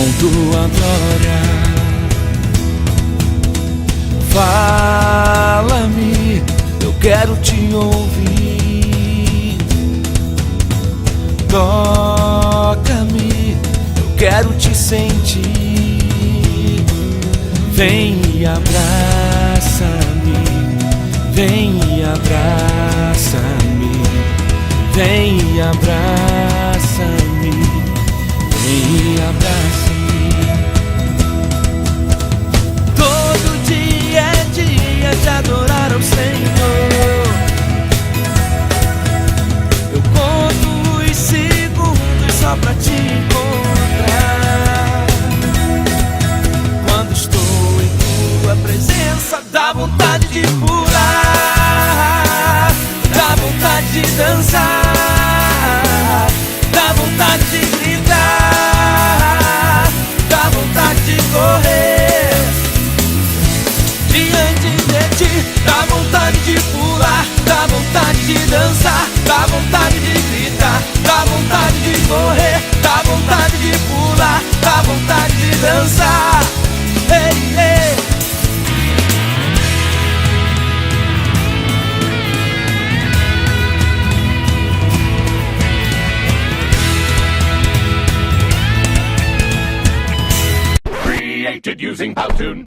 com tua glória. Fala-me, eu quero te ouvir. Toca-me, eu quero te sentir. Vem e abraça-me, vem e abraça-me, vem e abraça-me, vem e abraça-me. Todo dia é dia de adorar ao Senhor. Eu conto os segundos só pra te encontrar. Quando estou em tua presença, dá vontade de pular, dá vontade de dançar, dá vontade de gritar, dá vontade de correr diante de ti, dá vontade de pular, dá vontade de dançar, dá vontade de gritar, dá vontade de correr, dá vontade de pular, dá vontade de dançar. Ei, ei. Created using Powtoon.